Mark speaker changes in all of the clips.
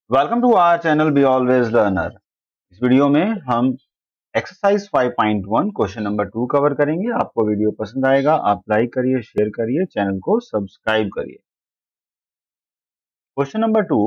Speaker 1: Welcome to our channel be always learner. इस video में हम एक्सरसाइज 5.1 क्वेश्चन नंबर 2 कवर करेंगे। आपको वीडियो पसंद आएगा, आप लाइक करिए, शेयर करिए, चैनल को सब्सक्राइब करिए। क्वेश्चन नंबर 2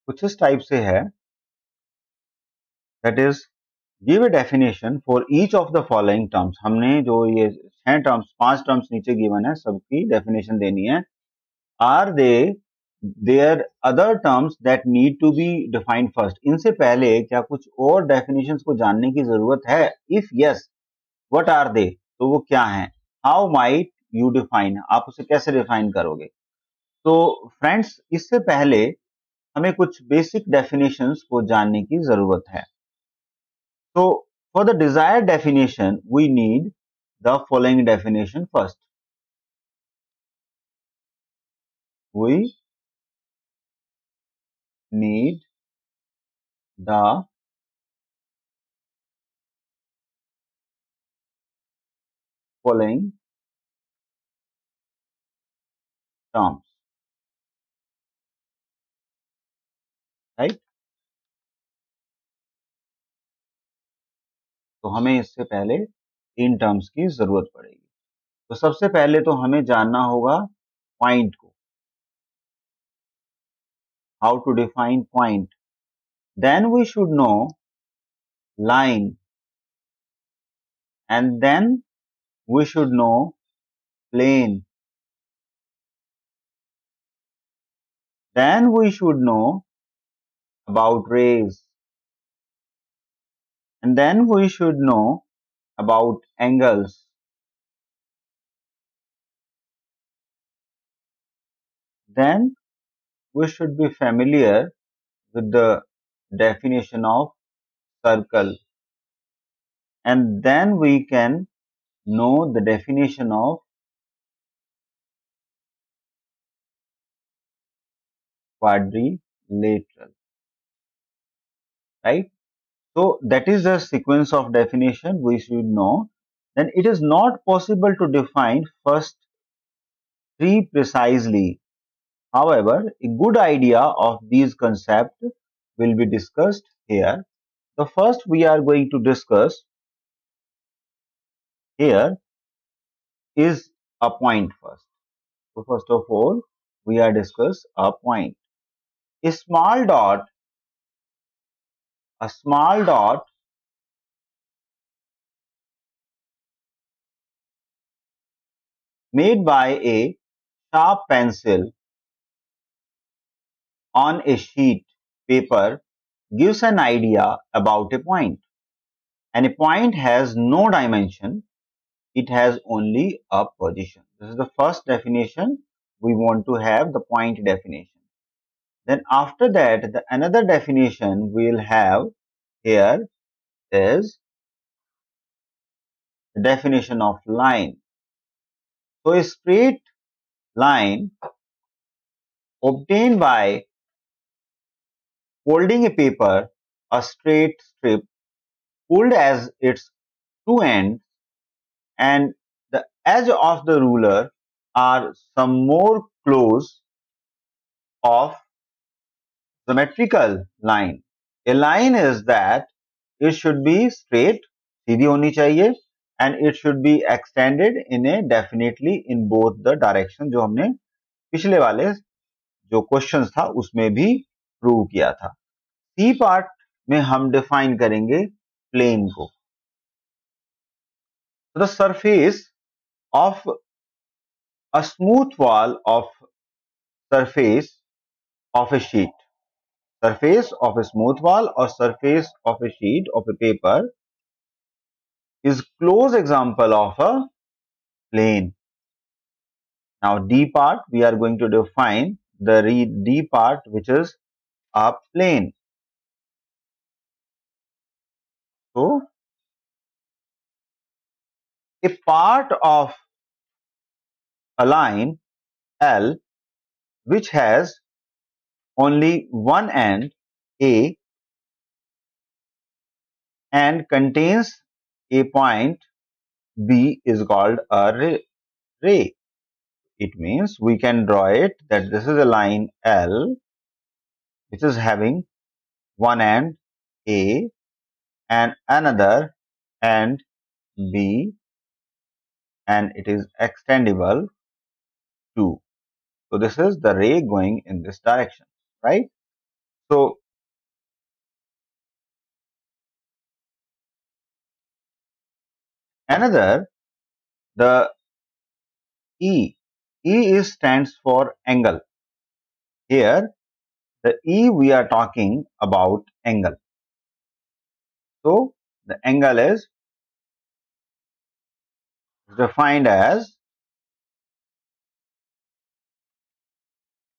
Speaker 1: कुछ इस टाइप से है, that is give a definition for each of the following terms. हमने जो ये 5 टर्म्स नीचे गिवन है, सबकी डेफिनेशन देनी है। Are they there other terms that need to be defined first. इनसे पहले क्या कुछ और डेफिनेशंस को जानने की जरूरत है? If yes, what are they? तो वो क्या हैं? How might you define? आप उसे कैसे डिफाइन करोगे? तो फ्रेंड्स, इससे पहले हमें कुछ बेसिक डेफिनेशंस को जानने की जरूरत है। तो for the desired definition we need the following definition first. We need the following terms, right? तो हमें इससे पहले इन टर्म्स की जरूरत पड़ेगी। तो सबसे पहले तो हमें जानना होगा पॉइंट को, how to define point. Then we should know line, and then we should know plane, then we should know about rays, and then we should know about angles. Then we should be familiar with the definition of circle, and then we can know the definition of quadrilateral, right? So that is the sequence of definition we should know. Then it is not possible to define first three precisely. However, a good idea of these concepts will be discussed here. The first we are going to discuss here is a point first. So first of all, we are discuss a point. A small dot made by a sharp pencil on a sheet paper gives an idea about a point. And a point has no dimension, it has only a position. This is the first definition. We want to have the point definition. Then after that, the another definition we'll have here is the definition of line. So a straight line obtained by folding a paper, a straight strip pulled as its two ends, and the edge of the ruler are some more close of symmetrical line. A line is that it should be straight, सीधी होनी चाहिए, and it should be extended in a definitely in both the direction, जो हमने पिछले वाले जो questions था उसमें भी प्रूव किया था। सी पार्ट में हम डिफाइन करेंगे प्लेन को। The surface of a smooth wall of surface of a sheet. Surface of a smooth wall or surface of a sheet of a paper is close example of a plane. Now D part, we are going to define the D part, which is a plane. So a part of a line L which has only one end A and contains a point B is called a ray. It means we can draw it that this is a line L which is having one end A and another end B, and it is extendable too. So this is the ray going in this direction, right? So another, the E. E is stands for angle. Here, the E we are talking about angle. So the angle is defined as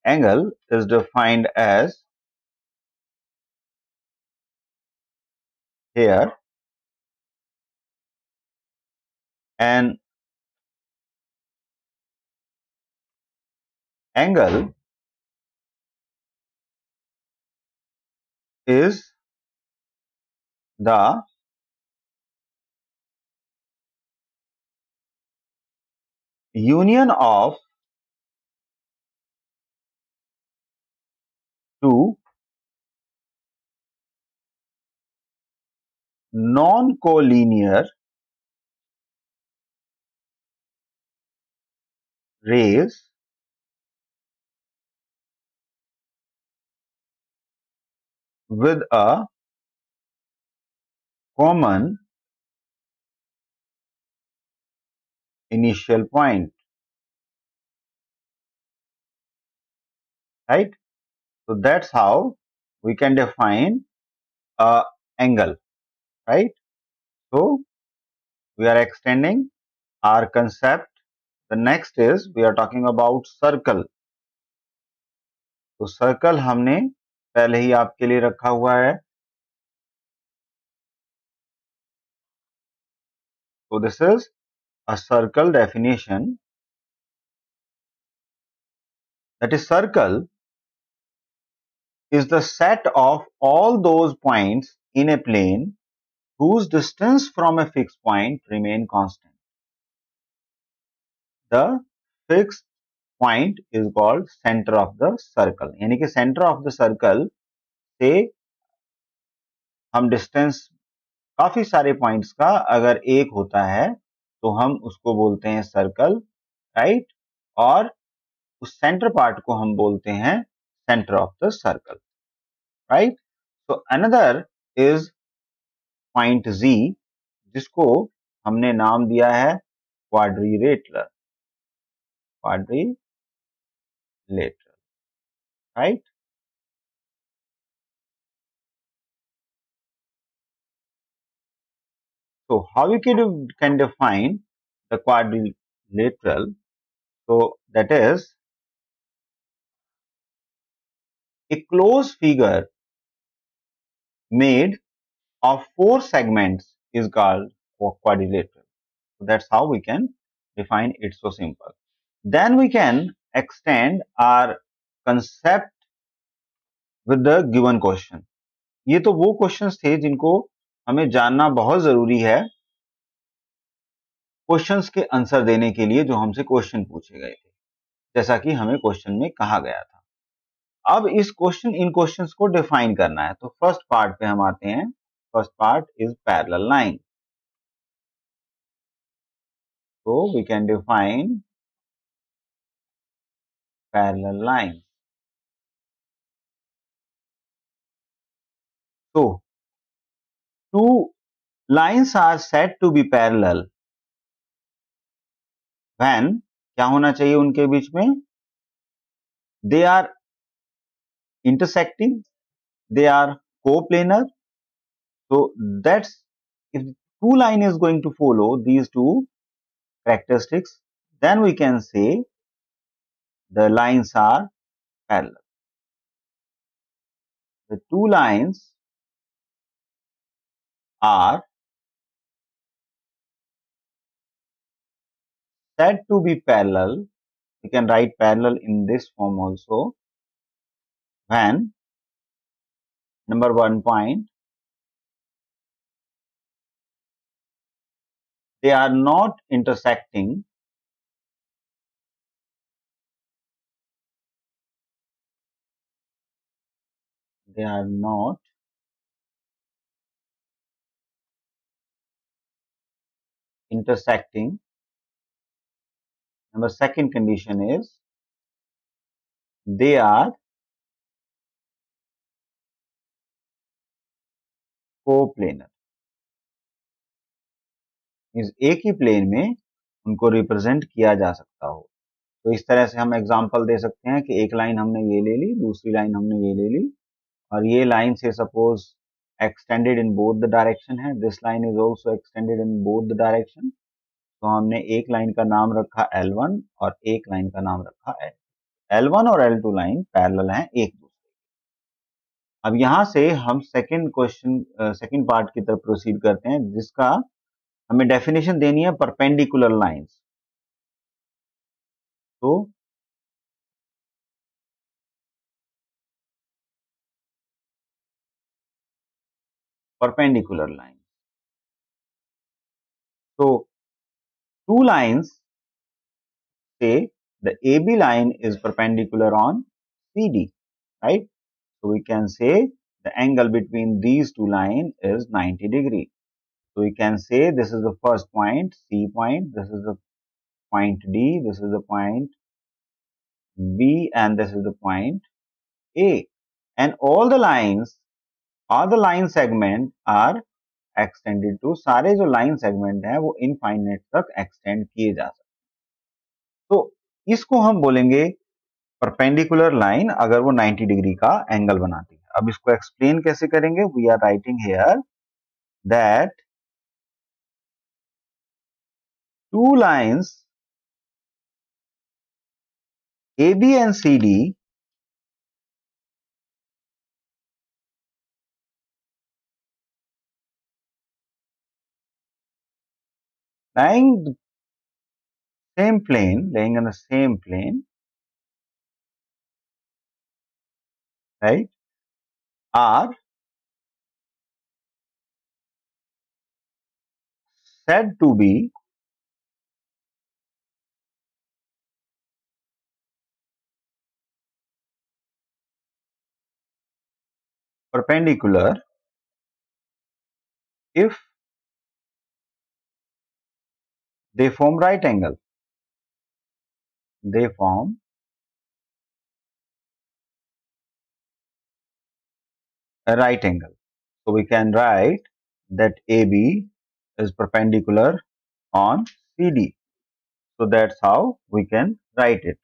Speaker 1: angle is defined as here an angle is the union of two non-collinear rays with a common initial point, right? So that's how we can define a angle, right? So we are extending our concept. The next is we are talking about circle. तो circle हमने पहले ही आपके लिए रखा हुआ है. So this is a circle definition. That is, circle is the set of all those points in a plane whose distance from a fixed point remain constant. The fixed point is called center of the circle. यानी कि center of the circle से हम distance काफी सारे points का अगर एक होता है तो हम उसको बोलते हैं circle, right? और उस center part को हम बोलते हैं center of the circle, right? So another is point Z, जिसको हमने नाम दिया है quadrilateral, right? So how we can define the quadrilateral? So that is a closed figure made of four segments is called quadrilateral. So that's how we can define it, so simple. Then we can extend our concept with the given question. ये तो वो questions थे जिनको हमें जानना बहुत जरूरी है क्वेश्चंस के आंसर देने के लिए, जो हमसे क्वेश्चन पूछे गए थे, जैसा कि हमें क्वेश्चन में कहा गया था. अब इन क्वेश्चंस को डिफाइन करना है. तो फर्स्ट पार्ट पे हम आते हैं. First part is parallel line. तो we can define parallel line. तो two lines are said to be parallel when, क्या होना चाहिए उनके बीच में? They are intersecting, they are coplanar. So that's, if two line is going to follow these two characteristics, then we can say the lines are parallel. The two lines are said to be parallel. We can write parallel in this form also when, number 1 point, they are not intersecting they are not intersecting. And the second condition is they are coplanar. इस एक ही plane में उनको represent किया जा सकता हो। तो इस तरह से हम एग्जांपल दे सकते हैं कि एक लाइन हमने ये ले ली, दूसरी लाइन हमने ये ले ली, और ये लाइन से suppose extended in both the direction है, this line is also extended in both the direction. तो हमने एक लाइन का नाम रखा L1 और एक लाइन का नाम रखा L1 और L2 लाइन पैरेलल हैं एक दूसरे। अब यहां से हम सेकंड क्वेश्चन सेकंड पार्ट की तरफ प्रोसीड करते हैं, जिसका हमें डेफिनेशन देनी है परपेंडिकुलर लाइंस। तो perpendicular line. So two lines, say the AB line is perpendicular on CD, right? So we can say the angle between these two lines is 90 degree. So we can say this is the first point, C point, this is the point D, this is the point B, and this is the point A. And all the lines or the line segment are extended to, सारे जो line segment है वो infinite तक extend किए जा सकते हैं। तो इसको हम बोलेंगे परपेंडिकुलर लाइन अगर वो 90 डिग्री का एंगल बनाती है। अब इसको एक्सप्लेन कैसे करेंगे? We are writing here that two lines AB and CD lying the same plane, laying on the same plane, right, are said to be perpendicular if they form right angle. They form a right angle. So we can write that AB is perpendicular on CD. So that's how we can write it.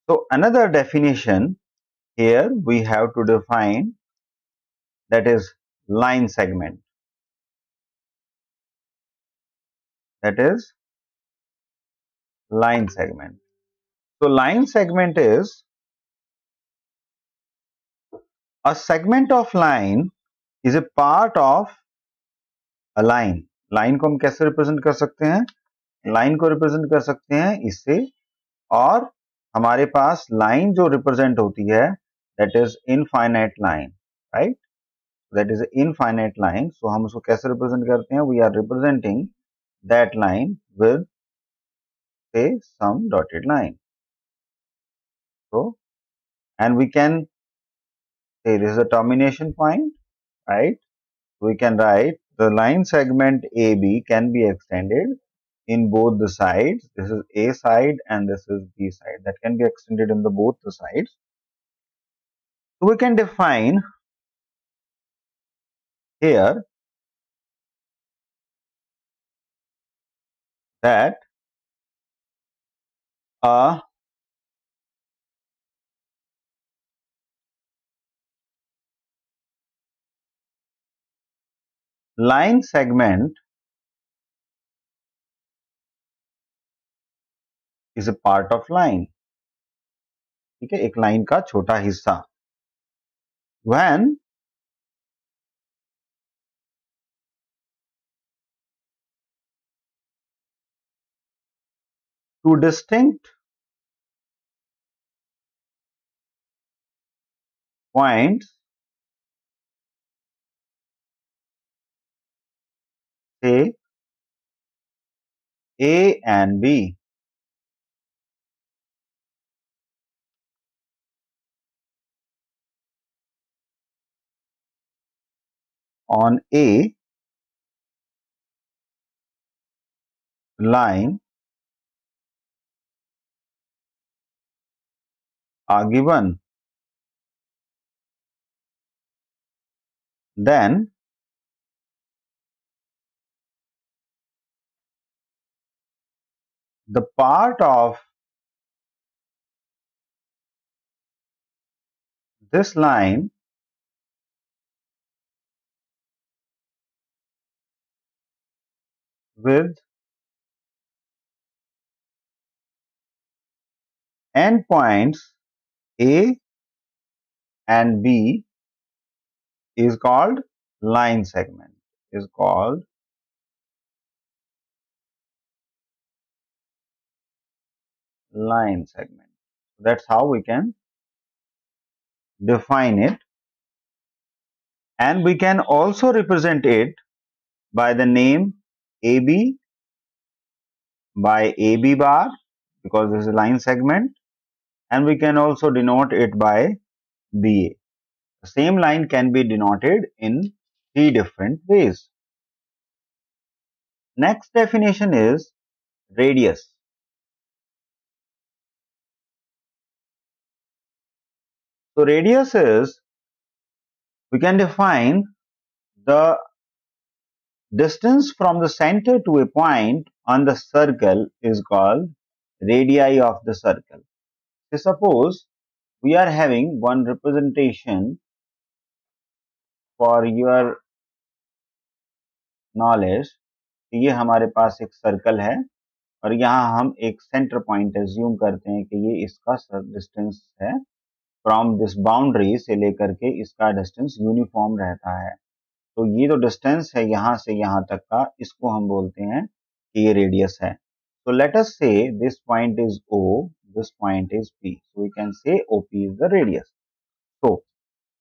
Speaker 1: So another definition here we have to define, that is line segment. That is line segment. So line segment is a segment of line is a part of a line. Line को हम कैसे represent कर सकते हैं? Line को represent कर सकते हैं इससे, और हमारे पास लाइन जो रिप्रेजेंट होती है that is infinite line, right? That is infinite line. So हम उसको कैसे रिप्रेजेंट करते हैं? We are representing that line with say some dotted line. So and we can say this is a termination point, right? We can write the line segment AB can be extended in both the sides. This is A side and this is B side. That can be extended in the both the sides. So we can define here that a line segment is a part of line. ठीक है, एक line का छोटा हिस्सा। When two distinct points, say A and B, on a line are given, then the part of this line with endpoints A and B is called line segment, is called line segment. That's how we can define it, and we can also represent it by the name AB, by AB bar, because this is a line segment, and we can also denote it by BA. The same line can be denoted in three different ways. Next definition is radius. So radius is, we can define the distance from the center to a point on the circle is called radii of the circle. So suppose we are having one representation for your knowledge, ये हमारे पास एक circle है और यहाँ हम एक centre point assume करते हैं कि ये इसका डिस्टेंस है फ्रॉम दिस बाउंड्री से लेकर के इसका डिस्टेंस यूनिफॉर्म रहता है। तो ये जो डिस्टेंस है यहाँ से यहाँ तक का, इसको हम बोलते हैं कि ये रेडियस है। So let us say this point is O, this point is P. So we can say OP is the radius. So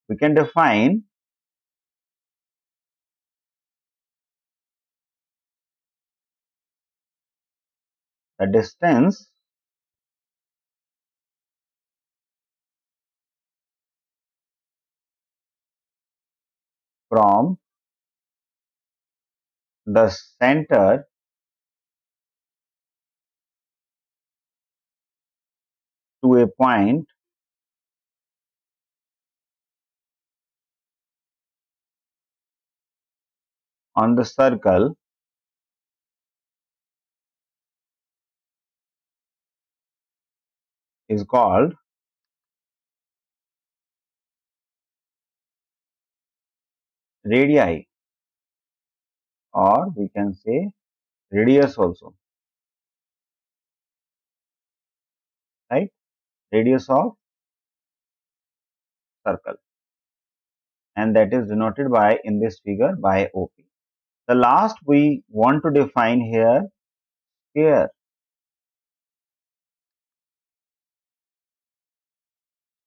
Speaker 1: we can define the distance from the center to a point on the circle is called radii, or we can say radius also, right? Radius of circle, and that is denoted by, in this figure, by OP. The last we want to define here, sphere.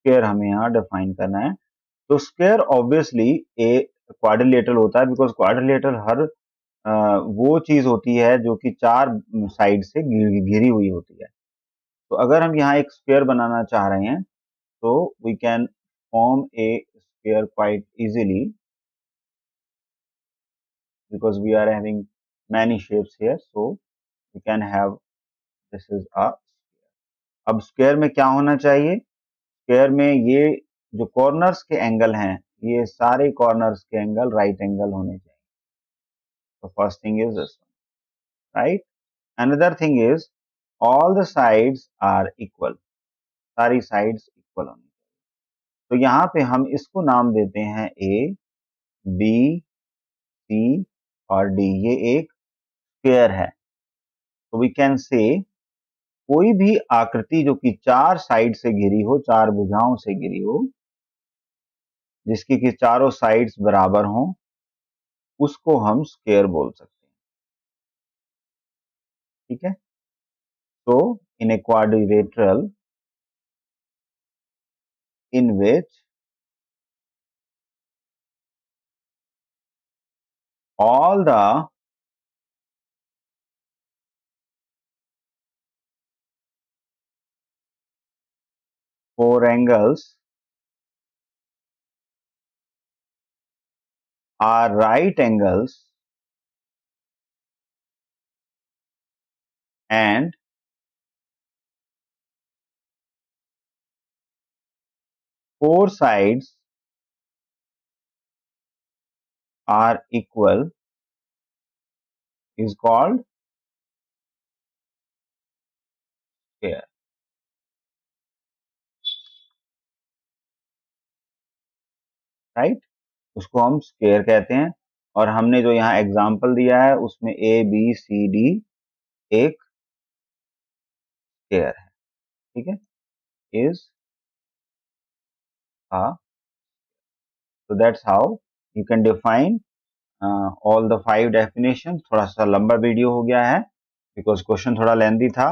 Speaker 1: Square हमें यहाँ define करना है। तो square obviously a quadrilateral होता है, because quadrilateral हर वो चीज होती है जो कि चार साइड से घिरी हुई होती है। तो अगर हम यहाँ एक स्क्वायर बनाना चाह रहे हैं तो we can form a square quite easily, because we are having many shapes here, so we can have, this is a sphere. अब स्क्वायर में क्या होना चाहिए? स्क्वायर में ये जो कॉर्नर्स के एंगल हैं, ये सारे कॉर्नर्स के एंगल राइट एंगल होने चाहिए। तो first thing is this one, right. Another thing is all the sides are equal, सारी साइड्स इक्वल होनी चाहिए। तो यहाँ पे हम इसको नाम देते हैं ए, बी, सी और डी। ये एक स्क्वायर है। तो वी कैन से कोई भी आकृति जो कि चार साइड से घिरी हो, चार भुजाओं से घिरी हो, जिसकी कि चारों साइड्स बराबर हों, उसको हम स्क्वायर बोल सकते हैं। ठीक है। तो in a quadrilateral in which all the four angles are right angles and four sides are equal is called square, right. उसको हम स्क्वायर कहते हैं। और हमने जो यहाँ एग्जांपल दिया है उसमें ए बी सी डी एक स्क्वायर है, ठीक है, is a, so that's how you can define all the 5 definition। थोड़ा सा लंबा वीडियो हो गया है बिकॉज क्वेश्चन थोड़ा लेंदी था।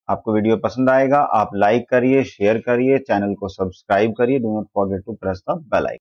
Speaker 1: आपको वीडियो पसंद आएगा, आप लाइक करिए, शेयर करिए, चैनल को सब्सक्राइब करिए, do not forget to press the bell icon.